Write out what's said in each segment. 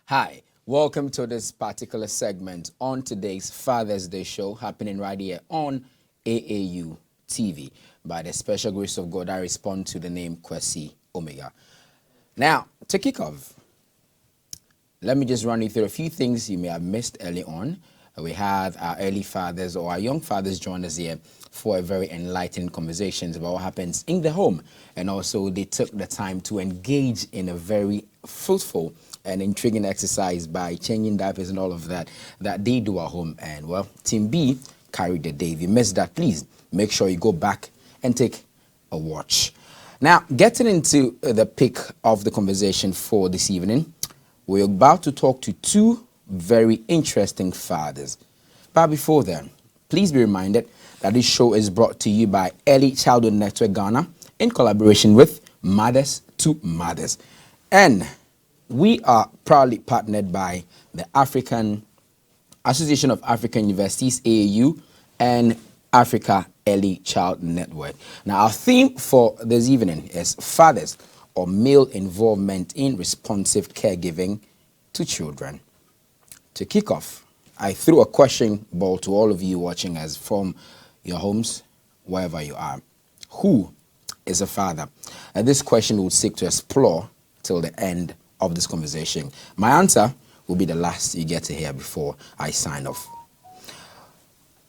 Hi, welcome to this particular segment on today's Father's Day show happening right here on AAU TV. By the special grace of God, I respond to the name Kwesi Omega. Now, to kick off, let me just run you through a few things you may have missed early on. We had our early fathers or our young fathers join us here for a very enlightening conversations about what happens in the home. And also they took the time to engage in a very fruitful and intriguing exercise by changing diapers and all of that they do at home. And well, Team B carried the day. If you missed that, please make sure you go back and take a watch. Now, getting into the pick of the conversation for this evening, we're about to talk to two very interesting fathers. But before then, please be reminded that this show is brought to you by Early Childhood Network Ghana in collaboration with Mothers to Mothers. And we are proudly partnered by the African Association of African Universities, AAU, and Africa Early Child Network. Now, our theme for this evening is fathers or male involvement in responsive caregiving to children. To kick off, I threw a question ball to all of you watching us from your homes, wherever you are. Who is a father? And this question we'll seek to explore till the end of this conversation. My answer will be the last you get to hear before I sign off.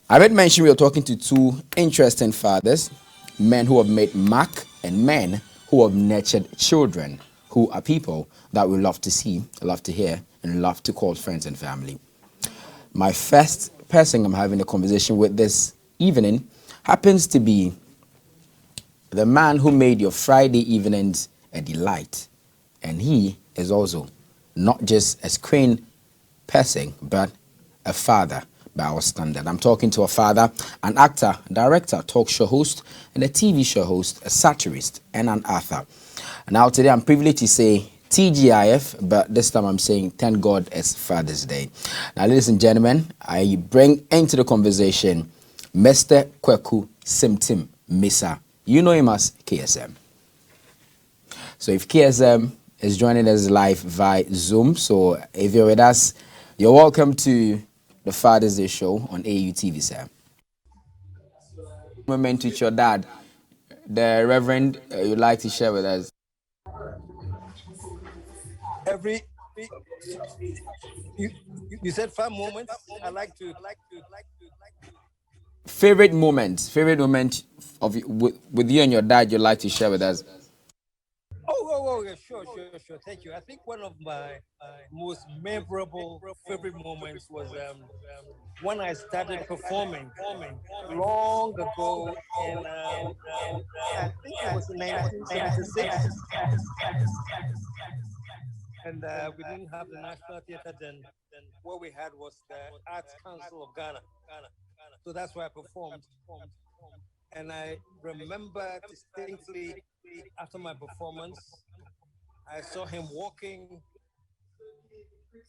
I did mention we were talking to two interesting fathers, men who have made mark and men who have nurtured children, who are people that we love to see, love to hear, and love to call friends and family. My first person I'm having a conversation with this evening happens to be the man who made your Friday evenings a delight. And he is also not just a screen person, but a father by our standard. I'm talking to a father, an actor, director, talk show host, and a TV show host, a satirist, and an author. Now today I'm privileged to say TGIF, but this time I'm saying thank God it's Father's Day. Now, ladies and gentlemen, I bring into the conversation Mr. Kweku Simtim Misa. You know him as KSM. So if KSM is joining us live via Zoom, so if you're with us, you're welcome to the Father's Day show on AU TV, sir. Moment with your dad, the Reverend, you'd like to share with us. Every you, you said 5 moments. I like to. Favorite moment of with you and your dad you'd like to share with us. Yeah, sure. Thank you. I think one of my most memorable favorite moments was when I started performing long ago in I think it was in 1976, and we didn't have the National Theatre then. What we had was the Arts Council of Ghana. So that's where I performed. And I remember distinctly after my performance, I saw him walking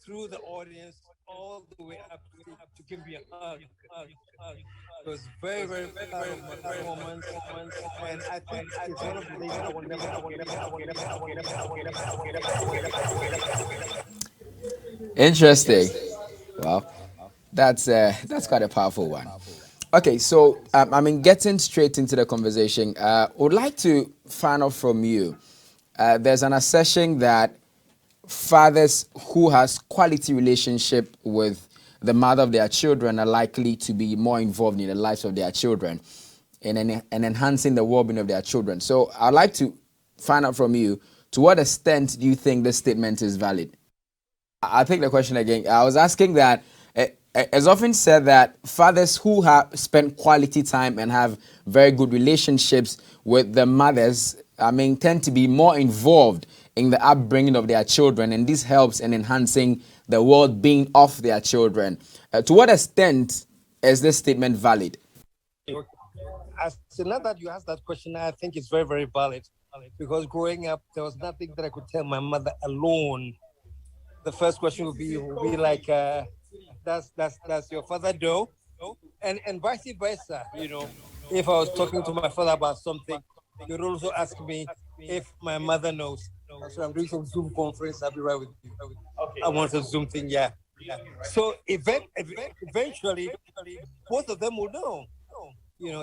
through the audience all the way up to give me a hug. It was very proud of my performance, and I think it's one of the days I will never forget. Interesting. Well, that's quite a powerful one. Okay, so getting straight into the conversation, would like to find out from you. There's an assertion that fathers who has quality relationship with the mother of their children are likely to be more involved in the lives of their children and enhancing the well-being of their children. So I'd like to find out from you, to what extent do you think this statement is valid? I'll take the question again. I was asking that it's often said that fathers who have spent quality time and have very good relationships with the mothers, tend to be more involved in the upbringing of their children, and this helps in enhancing the well-being of their children. To what extent is this statement valid? As now that you asked that question, I think it's very valid, because growing up, there was nothing that I could tell my mother alone. The first question would be like, does your father know? And vice versa. If I was talking to my father about something, he would also ask me if my mother knows. So I'm doing some Zoom conference. I'll be right with you. I want a Zoom thing, yeah. So eventually, both of them will know.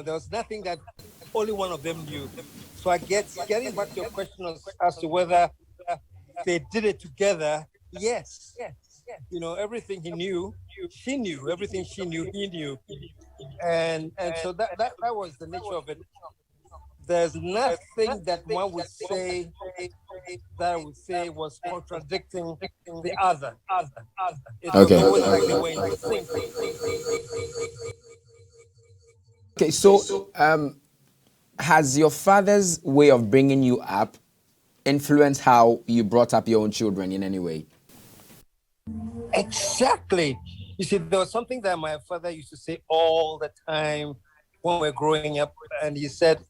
There was nothing that only one of them knew. So I guess getting back to your question as to whether they did it together, yes. Everything he knew, she knew. Everything she knew, he knew. And so that was the nature of it. There's nothing that one would say that I would say was contradicting the other. It was always like they were in sync. Okay, so has your father's way of bringing you up influenced how you brought up your own children in any way? Exactly. You see, there was something that my father used to say all the time when we were growing up, and he said,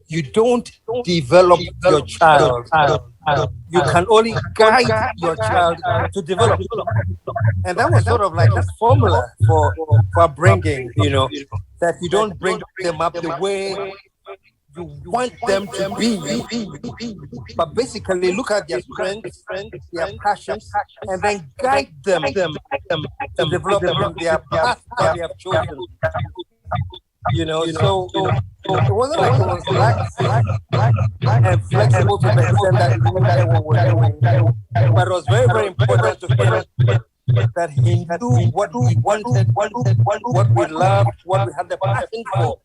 "You don't develop your child. You can only guide your child to develop." And that was sort of like his formula for bringing, that you don't bring them up the way you want them to be, but basically look at their strengths, their passions, and then guide them to develop their path that they have chosen. So it wasn't like it was lax and flexible to the extent that he didn't care what we're doing, but it was very, very important to him that he knew what we wanted, what we loved, what we had the passion for,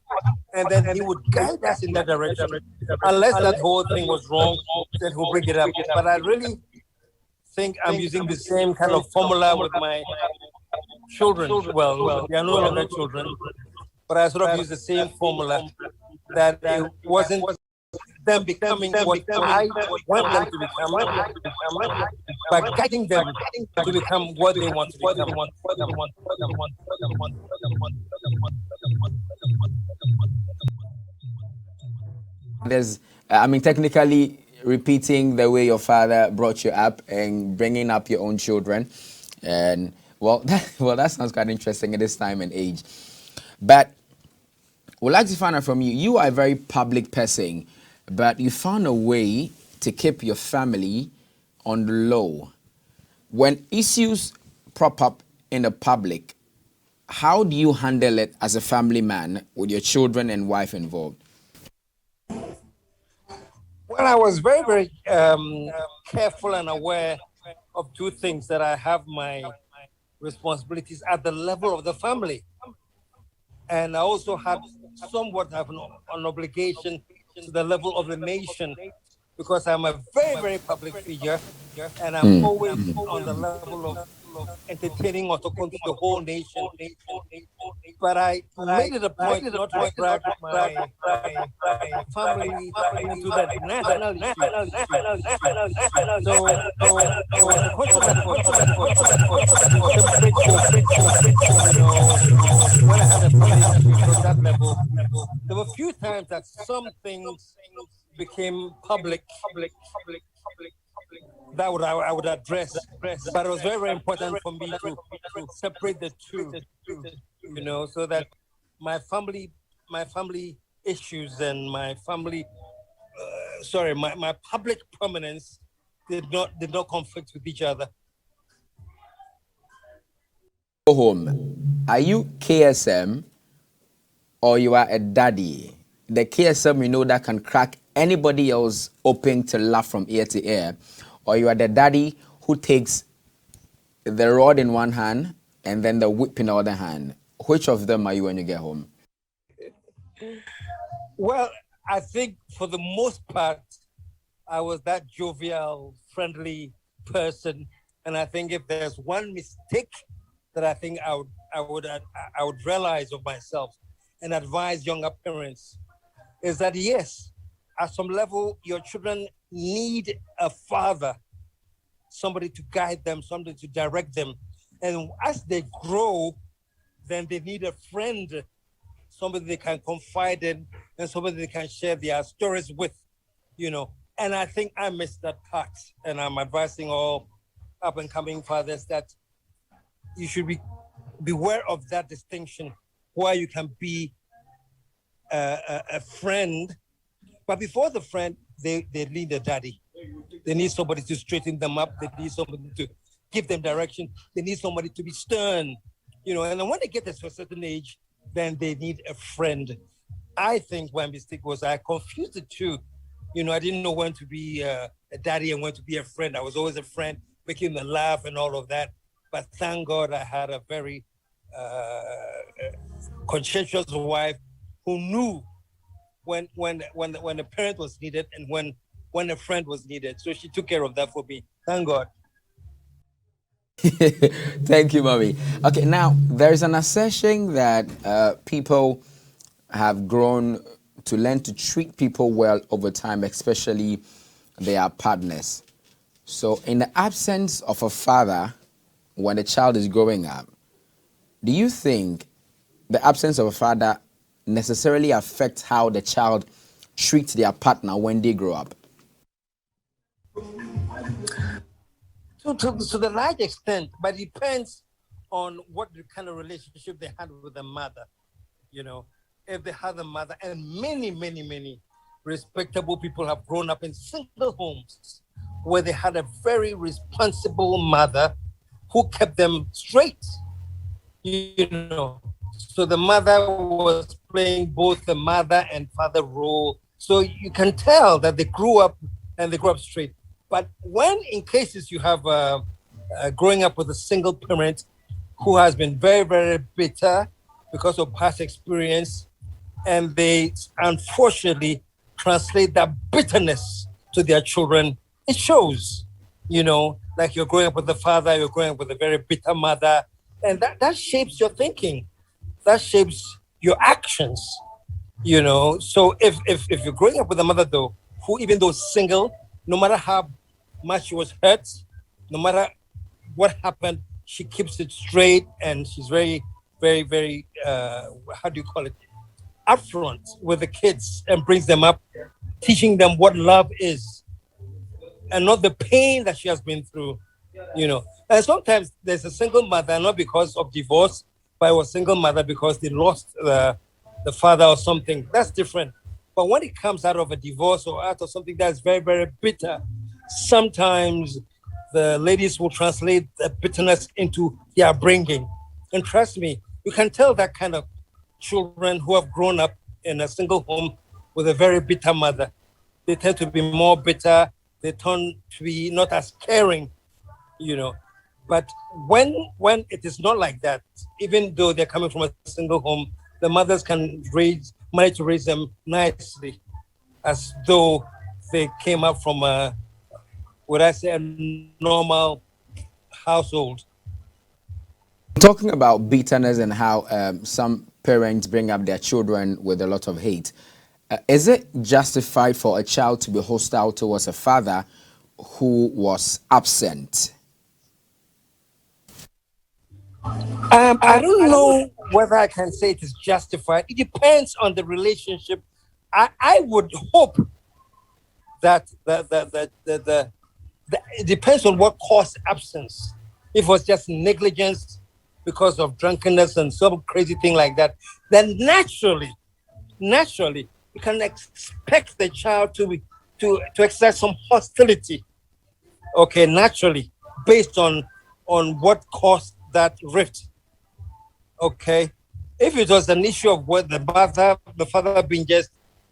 and then he would guide us in that direction. Unless that whole thing was wrong, then he'll bring it up. But I really think I'm using the same kind of formula with my children. Well, they are no longer children, but I sort of use the same formula, that it wasn't them becoming what I want them to become, but guiding them to become what they want to become. Technically repeating the way your father brought you up and bringing up your own children. And that sounds quite interesting at this time and age. But we'd like to find out from you. You are a very public person, but you found a way to keep your family on the low. When issues prop up in the public, how do you handle it as a family man with your children and wife involved? Well, I was very, very careful and aware of two things: that I have my responsibilities at the level of the family, and I also had somewhat of an obligation to the level of the nation, because I'm a very, very public figure, and I'm always on the level of entertaining or talking to the whole nation. But I made it a point not to drag my family into that national issue. So it was a conscious effort, when I had a family issue at that level. There were a few times that some things became public that I would address, but it was very, very important for me to separate the two, so that my family issues and my public prominence did not conflict with each other. Go home. Are you KSM or you are a daddy? The KSM, that can crack anybody else open to laugh from ear to ear, or you are the daddy who takes the rod in one hand and then the whip in the other hand. Which of them are you when you get home? Well, I think for the most part, I was that jovial, friendly person, and I think if there's one mistake that I think I would realize of myself and advise younger parents, is that yes, at some level, your children need a father, somebody to guide them, somebody to direct them. And as they grow, then they need a friend, somebody they can confide in, and somebody they can share their stories with, And I think I missed that part. And I'm advising all up-and-coming fathers that you should beware of that distinction, where you can be a friend, but before the friend, they need a daddy. They need somebody to straighten them up. They need somebody give them direction. They need somebody to be stern, you know. And then when they get to a certain age, then they need a friend. I think my mistake was I confused the two. You know, I didn't know when to be a daddy and when to be a friend. I was always a friend, making them laugh and all of that. But thank God I had a very conscientious wife who knew when the parent was needed and when a friend was needed. So she took care of that for me. Thank God. Thank you, Mommy. Okay, now there's an assertion that people have grown to learn to treat people well over time, especially their partners. So, in the absence of a father when a child is growing up, do you think the absence of a father necessarily affects how the child treats their partner when they grow up? To the large extent, but it depends on what the kind of relationship they had with the mother. You know, if they had a mother, and many respectable people have grown up in single homes where they had a very responsible mother who kept them straight. You know, so the mother was playing both the mother and father role. So you can tell that they grew up straight. But when in cases you have growing up with a single parent who has been very bitter because of past experience, and they unfortunately translate that bitterness to their children, it shows. You know, like you're growing up with a father, you're growing up with a very bitter mother, and that shapes your thinking, that shapes your actions. You know, so if you're growing up with a mother though, who even though single, no matter how much she was hurt, no matter what happened, she keeps it straight, and she's very how do you call it, upfront with the kids, and brings them up, teaching them what love is and not the pain that she has been through, you know. And sometimes there's a single mother, not because of divorce, but a single mother because they lost the father or something. That's different. But when it comes out of a divorce or out of something that's very bitter, sometimes the ladies will translate the bitterness into their upbringing. And trust me, you can tell that kind of children who have grown up in a single home with a very bitter mother. They tend to be more bitter. They tend to be not as caring, you know. But when it is not like that, even though they're coming from a single home, the mothers can manage to raise them nicely, as though they came up from a normal household. Talking about bitterness and how some parents bring up their children with a lot of hate, is it justified for a child to be hostile towards a father who was absent? I don't know whether I can say it is justified. It depends on the relationship. I would hope that it depends on what caused absence. If it was just negligence because of drunkenness and some crazy thing like that, then naturally, you can expect the child to exercise some hostility. Okay, naturally, based on what caused that rift. Okay, if it was an issue of what the father being just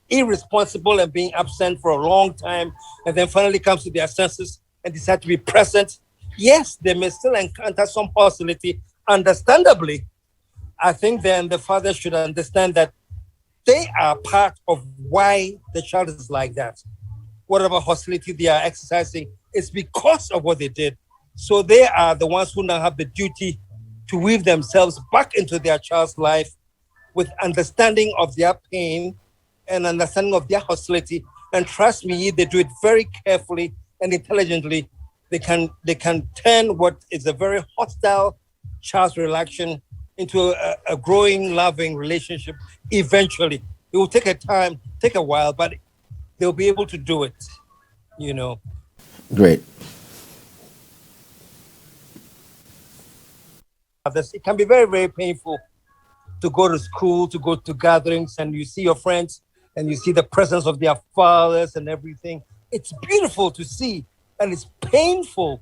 irresponsible and being absent for a long time, and then finally comes to their senses and decide to be present, yes, they may still encounter some hostility. Understandably, I think then the father should understand that they are part of why the child is like that. Whatever hostility they are exercising is because of what they did. So they are the ones who now have the duty to weave themselves back into their child's life with understanding of their pain and understanding of their hostility. And trust me, they do it very carefully and intelligently. They can turn what is a very hostile child's reaction into a growing, loving relationship eventually. It will take a while, but they'll be able to do it, you know. Great. It can be very painful to go to school, to go to gatherings, and you see your friends and you see the presence of their fathers and everything. It's beautiful to see, and it's painful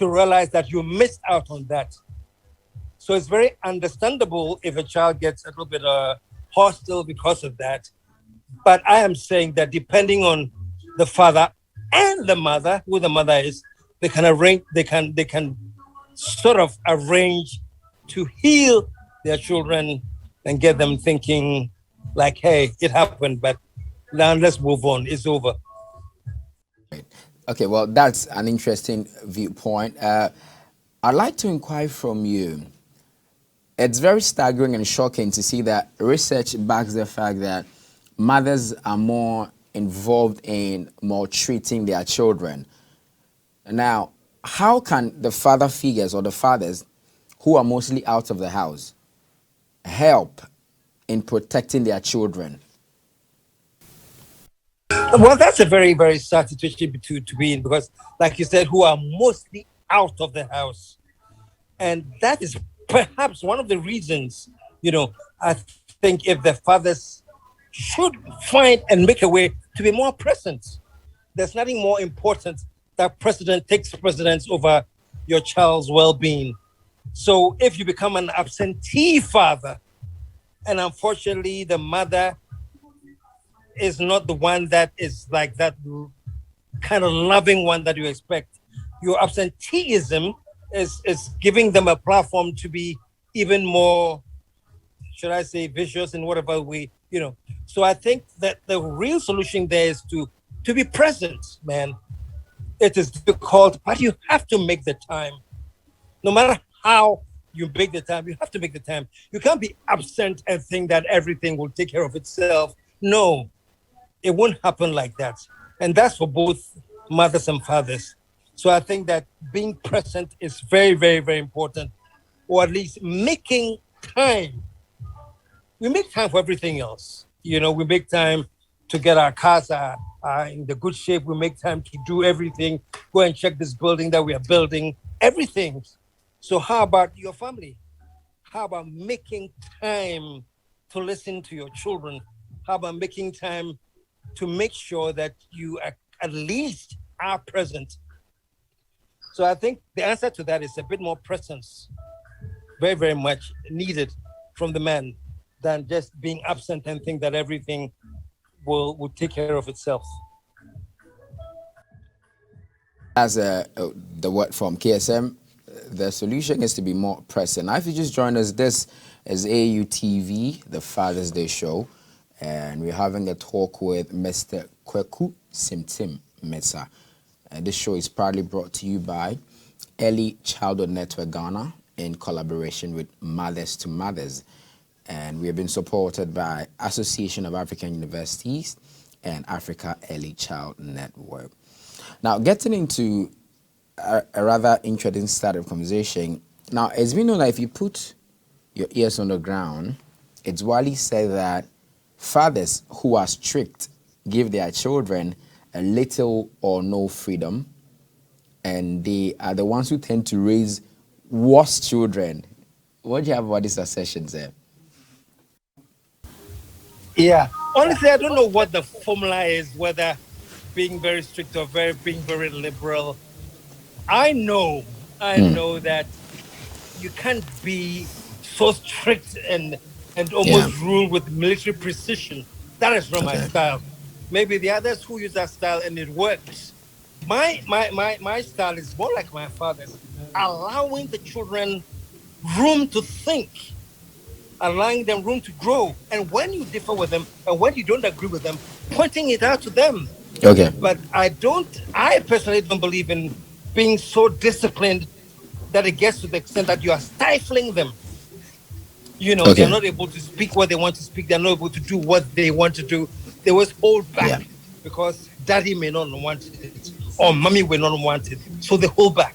to realize that you missed out on that. So it's very understandable if a child gets a little bit hostile because of that. But I am saying that depending on the father and the mother, who the mother is, they can arrange, they can sort of arrange to heal their children and get them thinking like, hey, it happened, but now let's move on. It's over. Okay, well, that's an interesting viewpoint. I'd like to inquire from you. It's very staggering and shocking to see that research backs the fact that mothers are more involved in maltreating their children. Now, how can the father figures or the fathers who are mostly out of the house help in protecting their children? Well, that's a very, very sad situation to be in because, like you said, who are mostly out of the house. And that is perhaps one of the reasons, I think if the fathers should find and make a way to be more present. There's nothing more important that president takes precedence over your child's well-being. So if you become an absentee father, and unfortunately the mother is not the one that is like that kind of loving one that you expect, your absenteeism is giving them a platform to be even more, should I say, vicious in whatever way, So I think that the real solution there is to be present, man. It is difficult, but you have to make the time. No matter how you make the time, you have to make the time. You can't be absent and think that everything will take care of itself. No, it won't happen like that. And that's for both mothers and fathers. So I think that being present is very, very, very important, or at least making time. We make time for everything else. We make time to get our cars in the good shape. We make time to do everything. Go and check this building that we are building, everything. So how about your family? How about making time to listen to your children? How about making time to make sure that you at least are present? So I think the answer to that is a bit more presence, very, very much needed from the man than just being absent and think that everything will take care of itself. As the word from KSM, the solution is to be more present. Now, if you just joined us, this is AU TV, the Father's Day show, and we're having a talk with Mr. Kweku Simtim Mesa. This show is proudly brought to you by Early Childhood Network Ghana in collaboration with Mothers to Mothers. And we have been supported by Association of African Universities and Africa Early Child Network. Now, getting into a rather interesting start of conversation. Now, as we know that if you put your ears on the ground, it's widely said that fathers who are strict give their children a little or no freedom, and they are the ones who tend to raise worse children. What do you have about these assertions there? Yeah. Honestly, I don't know what the formula is, whether being very strict or being very liberal. I know that you can't be so strict and almost rule with military precision. That is not my style. Maybe the others who use that style and it works. My style is more like my father's, allowing the children room to think, allowing them room to grow. And when you differ with them and when you don't agree with them, pointing it out to them. Okay. But I personally don't believe in being so disciplined that it gets to the extent that you are stifling them. They're not able to speak what they want to speak. They're not able to do what they want to do. They always hold back because daddy may not want it or mommy will not want it. So they hold back.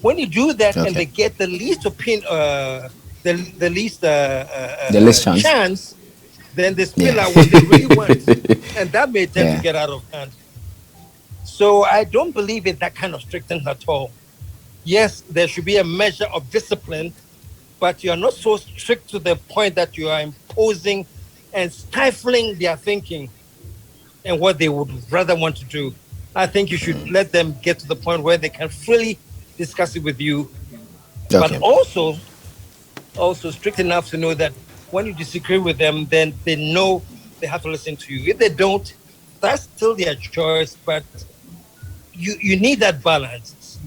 When you do that and they get the least opinion, the least chance, then they spill out what they really want. And that may tend to get out of hand. So I don't believe in that kind of strictness at all. Yes, there should be a measure of discipline, but you're not so strict to the point that you are imposing and stifling their thinking and what they would rather want to do. I think you should let them get to the point where they can freely discuss it with you, but Okay. also strict enough to know that when you disagree with them, then they know they have to listen to you. If they don't, that's still their choice, but you need that balance.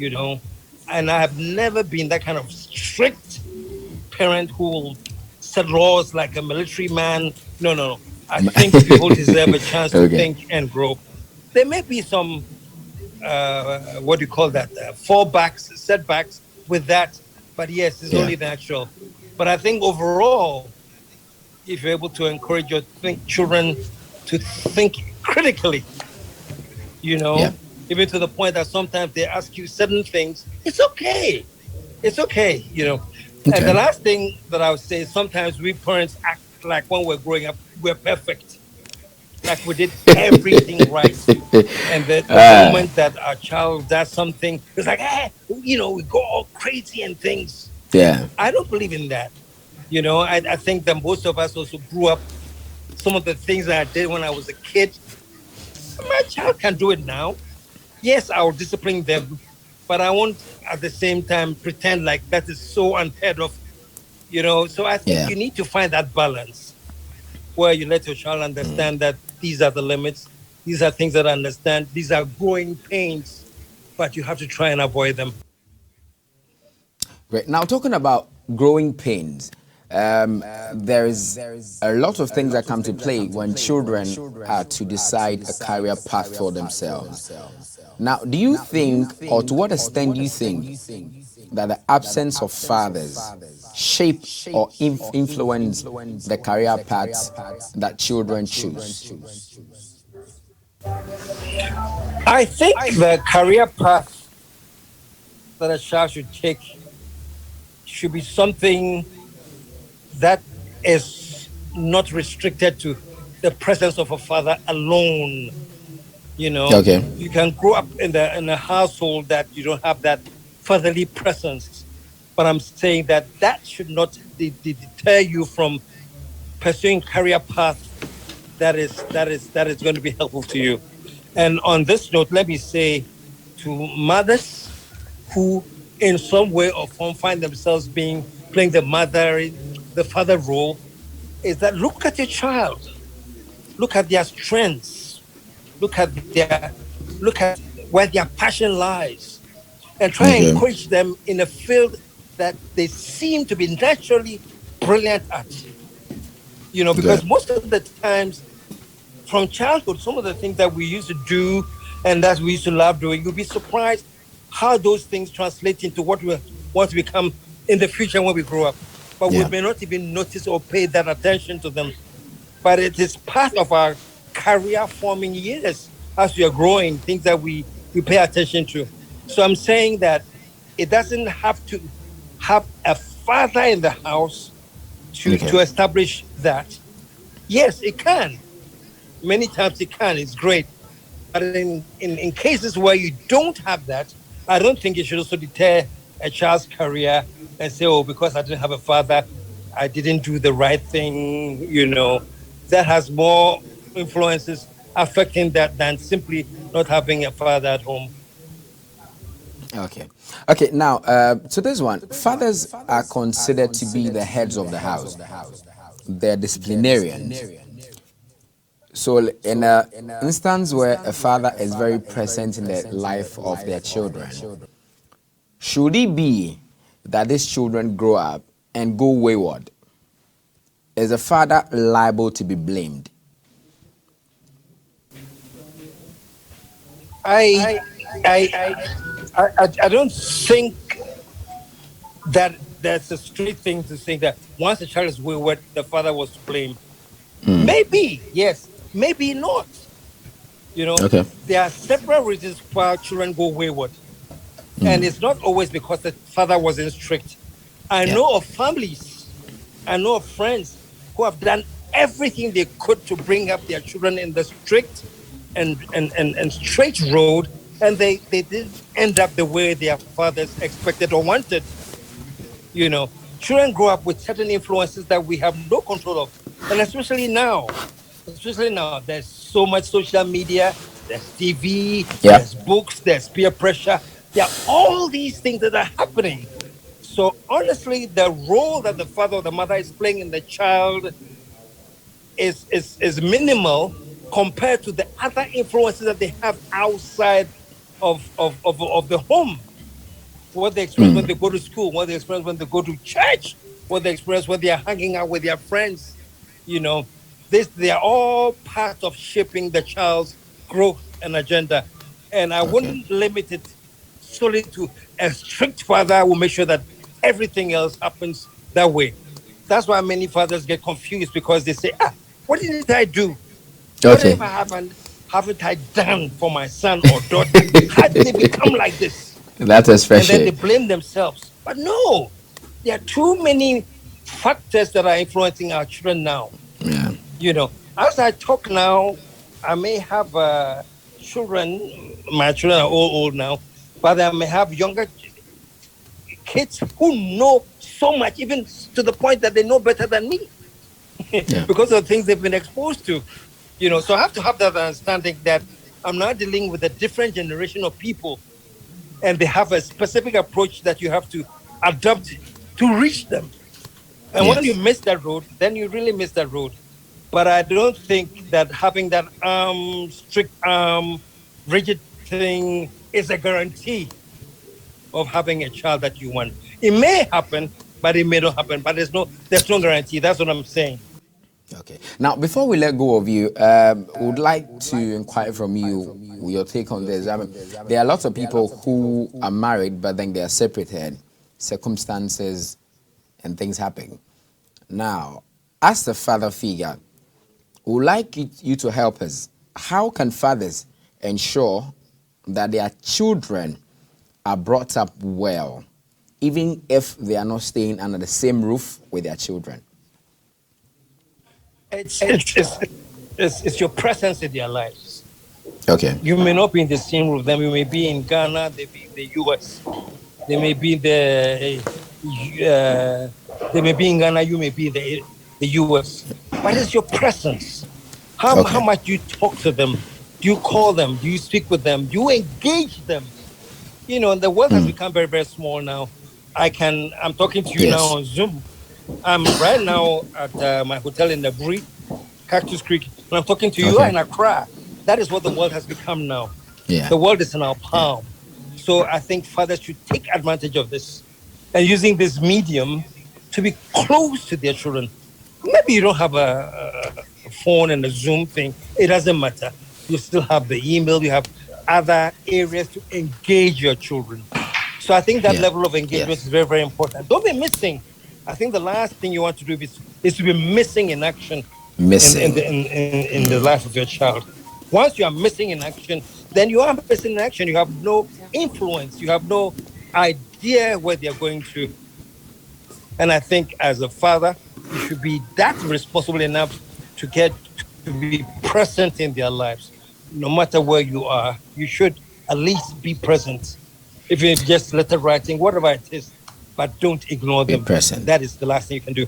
And I have never been that kind of strict parent who will set laws like a military man. No, no, no. I think people deserve a chance to Okay. think and grow. There may be some what do you call that, fallbacks, setbacks with that, but yes, it's Yeah. only natural. But I think overall, if you're able to encourage your children to think critically, you Yeah. know, even to the point that sometimes they ask you certain things, it's okay. It's okay. And the Okay. last thing that I would say is sometimes we parents act like when we're growing up, we're perfect, like we did everything right. And the moment that our child does something, it's like, we go all crazy and things. Yeah. I don't believe in that. I think that most of us also grew up, some of the things that I did when I was a kid, my child can do it now. Yes, I'll discipline them, but I won't at the same time pretend like that is so unheard of. So I think Yeah. you need to find that balance where you let your child understand that these are the limits, these are things that I understand, these are growing pains, but you have to try and avoid them. Great. Now, talking about growing pains, there's a lot of things that come to play when children are to decide a career path for themselves. Now, do you think, or to what extent do you think, that the absence of fathers shape or influence the career paths that children choose? I think the career path that a child should take should be something that is not restricted to the presence of a father alone. You know, Okay. you can grow up in a household that you don't have that fatherly presence, but I'm saying that should not deter you from pursuing career path that is going to be helpful to you. And on this note, let me say to mothers who, in some way or form, find themselves playing the father role, is that look at your child, look at their strengths, look at look at where their passion lies, and try and Okay. encourage them in a field that they seem to be naturally brilliant at. Okay. Because most of the times from childhood, some of the things that we used to do and that we used to love doing, you'll be surprised how those things translate into what we want to become in the future when we grow up. But we Yeah. may not even notice or pay that attention to them. But it is part of our career forming years as we are growing, things that we pay attention to. So I'm saying that it doesn't have to have a father in the house to, Okay. to establish that. Yes, it can. Many times it can, it's great. But in cases where you don't have that, I don't think it should also deter a child's career and say, oh, because I didn't have a father, I didn't do the right thing. That has more influences affecting that than simply not having a father at home. Okay. Okay. Now, so this one, fathers are considered to be the heads of the house. They're disciplinarians. So, in an instance where a father is very present in the life of their children, should it be that these children grow up and go wayward? Is the father liable to be blamed? I I I don't think that that's a straight thing to say that once a child is wayward, the father was to blame. Maybe, yes, maybe not. You know, Okay. there are several reasons why children go wayward. And it's not always because the father wasn't strict. I Yeah. know of families, I know of friends who have done everything they could to bring up their children in the strict and straight road, and they didn't end up the way their fathers expected or wanted. You know, children grow up with certain influences that we have no control of. And especially now, there's so much social media, there's TV, Yeah. there's books, there's peer pressure, There are all these things that are happening. So honestly, the role that the father or the mother is playing in the child is minimal compared to the other influences that they have outside of the home. What they experience when they go to school, what they experience when they go to church, what they experience when they are hanging out with their friends. You know, they are all part of shaping the child's growth and agenda. And I Okay. wouldn't limit it solely to a strict father will make sure that everything else happens that way. That's why many fathers get confused because they say, what did I do? Okay. Whatever happened, haven't I done for my son or daughter? How did they become like this? That And then they especially. blame themselves. But no, there are too many factors that are influencing our children now. Yeah. As I talk now, I may have children. My children are all old now, but I may have younger kids who know so much, even to the point that they know better than me Yeah. because of things they've been exposed to. So I have to have that understanding that I'm not dealing with a different generation of people, and they have a specific approach that you have to adopt to reach them. And when you Yes. miss that road, then you really miss that road. But I don't think that having that strict rigid thing is a guarantee of having a child that you want. It may happen, but it may not happen. But there's no guarantee. That's what I'm saying. Okay. Now, before we let go of you, would like to inquire from you your take on this. I mean, there are lots of people who are married, but then they are separated, circumstances and things happen. Now, as the father figure, would like you to help us. How can fathers ensure that their children are brought up well, even if they are not staying under the same roof with their children? It's your presence in their lives. Okay. You may not be in the same room. Then you may be in Ghana. They be in the US. They may be in they may be in Ghana. You may be in the US. But it's your presence. How Okay. much do you talk to them? Do you call them? Do you speak with them? Do you engage them? The world has become very, very small now. I'm talking to you now Yes. on Zoom. I'm right now at my hotel in Naburi, Cactus Creek, and I'm talking to you Okay. in Accra. That is what the world has become now. Yeah. The world is in our Yeah. palm. So I think fathers should take advantage of this and using this medium to be close to their children. Maybe you don't have a phone and a Zoom thing. It doesn't matter. You still have the email. You have other areas to engage your children. So I think that Yeah. level of engagement is Yes. very, very important. Don't be missing. I think the last thing you want to do is to be missing in action Missing. in the life of your child. Once you are missing in action, then you are missing in action. You have no influence. You have no idea where they're going to. And I think as a father, you should be that responsible enough to be present in their lives. No matter where you are, you should at least be present. If it's just letter writing, whatever it is, but don't ignore Be them. present. That is the last thing you can do.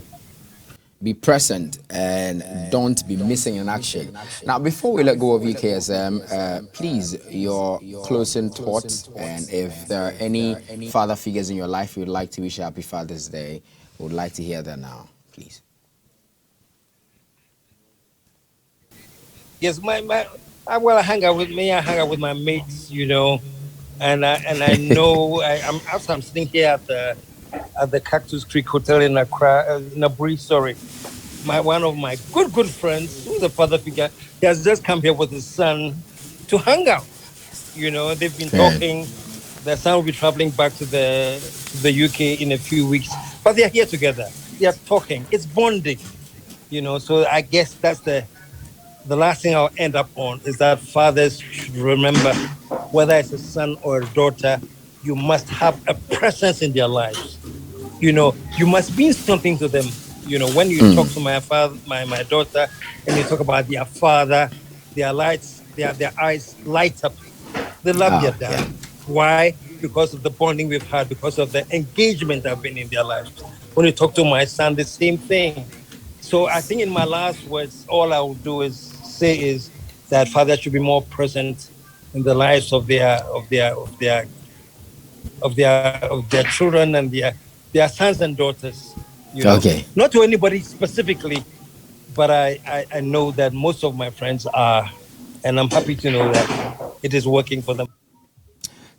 Be present and don't be missing in action. Now, before we let go of you, KSM, please, your closing thoughts, and if there are any father figures in your life you would like to wish Happy Father's Day, we would like to hear that now, please. Yes, I hang out with me. I hang out with my mates, and I know I'm sitting here at the Cactus Creek Hotel in Accra, Naburi, sorry. One of my good friends, who's a father figure, he has just come here with his son to hang out. They've been Right. talking. The son will be traveling back to the UK in a few weeks, but they're here together. They are talking. It's bonding. So I guess that's the last thing I'll end up on is that fathers should remember, whether it's a son or a daughter, you must have a presence in their lives. You must mean something to them. When you talk to my father, my daughter, and you talk about their father, their eyes light up. They love their Oh, dad. yeah. Why? Because of the bonding we've had, because of the engagement I've been in their lives. When you talk to my son, the same thing. So I think in my last words, all I will do is say is that fathers should be more present in the lives of their of their children and their sons and daughters. Okay. Not to anybody specifically, but I know that most of my friends are, and I'm happy to know that it is working for them.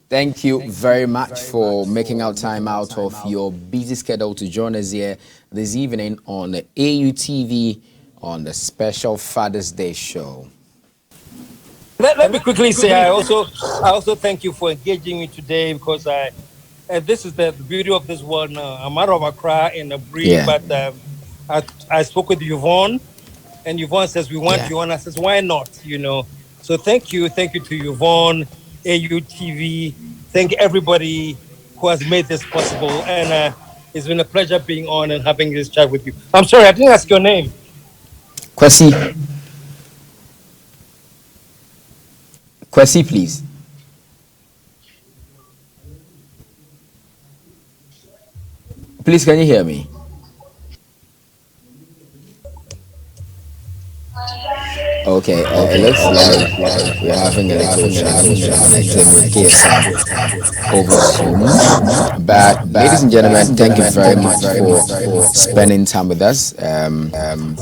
Thank you very much for making out time out of your busy schedule to join us here this evening on the AUTV on the special Father's Day show. Let me quickly say I also thank you for engaging me today, because this is the beauty of this world now. I'm out of Accra in a brief, Yeah. but I spoke with Yvonne, and Yvonne says we want you on. I says why not? So thank you to Yvonne, AUTV. Thank everybody who has made this possible, and it's been a pleasure being on and having this chat with you. I'm sorry I didn't ask your name. Kwesi. Kwesi, please. Please, can you hear me? Okay, it looks like we're having a little challenge connecting with KSM over Zoom. But, ladies and gentlemen, thank you very much for spending time with us.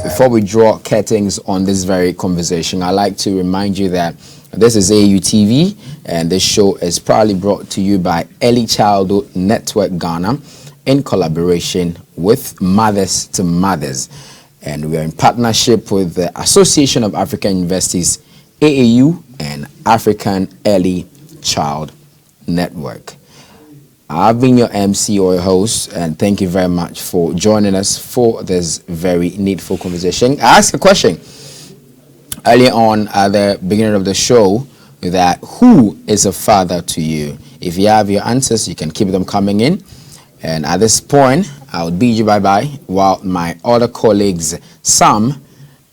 Before we draw curtains on this very conversation, I'd like to remind you that this is AUTV, and this show is proudly brought to you by Early Childhood Network Ghana in collaboration with Mothers to Mothers. And we are in partnership with the Association of African Universities, AAU, and African Early Child Network. I've been your MC or your host, and thank you very much for joining us for this very needful conversation. I asked a question earlier on at the beginning of the show that who is a father to you? If you have your answers, you can keep them coming in. And at this point, I'll bid you bye-bye while my other colleagues, Sam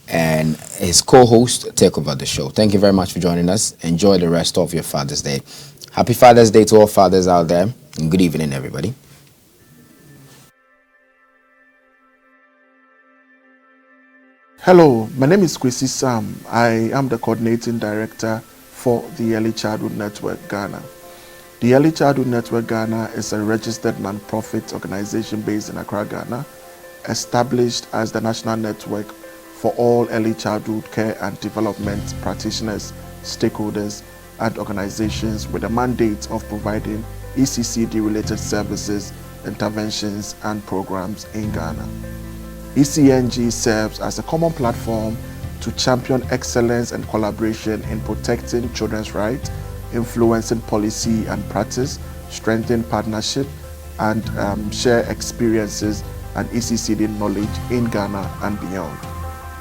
and his co-host, take over the show. Thank you very much for joining us. Enjoy the rest of your Father's Day. Happy Father's Day to all fathers out there. And good evening, everybody. Hello, my name is Kwesi Sam. I am the coordinating director for the Early Childhood Network Ghana. The Early Childhood Network Ghana is a registered non-profit organization based in Accra, Ghana, established as the national network for all early childhood care and development practitioners, stakeholders, and organizations with a mandate of providing ECCD-related services, interventions, and programs in Ghana. ECNG serves as a common platform to champion excellence and collaboration in protecting children's rights, influencing policy and practice, strengthen partnership, and share experiences and ECCD knowledge in Ghana and beyond.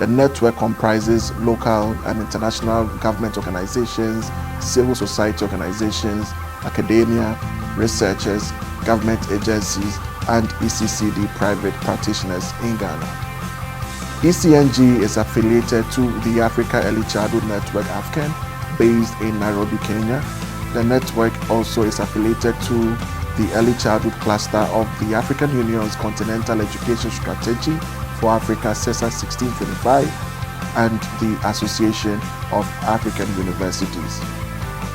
The network comprises local and international government organizations, civil society organizations, academia, researchers, government agencies, and ECCD private practitioners in Ghana. ECNG is affiliated to the Africa Early Childhood Network (AFCEN), based in Nairobi, Kenya. The network also is affiliated to the Early Childhood Cluster of the African Union's Continental Education Strategy for Africa (CESA 1625) and the Association of African Universities.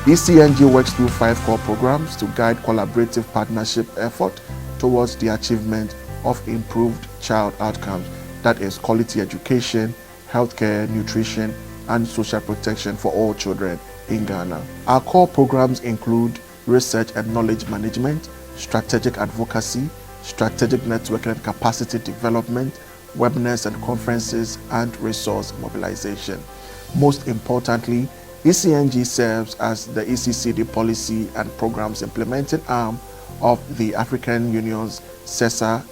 ECNG works through 5 core programs to guide collaborative partnership effort towards the achievement of improved child outcomes, that is quality education, healthcare, nutrition, and social protection for all children in Ghana. Our core programs include research and knowledge management, strategic advocacy, strategic networking and capacity development, webinars and conferences, and resource mobilization. Most importantly, ECNG serves as the ECCD policy and programs implementing arm of the African Union's CESA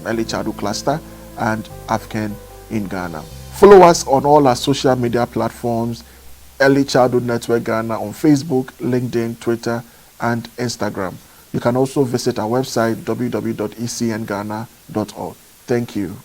Early Childhood Cluster and AFCEN in Ghana. Follow us on all our social media platforms, Early Childhood Network Ghana on Facebook, LinkedIn, Twitter, and Instagram. You can also visit our website, www.ecnghana.org. Thank you.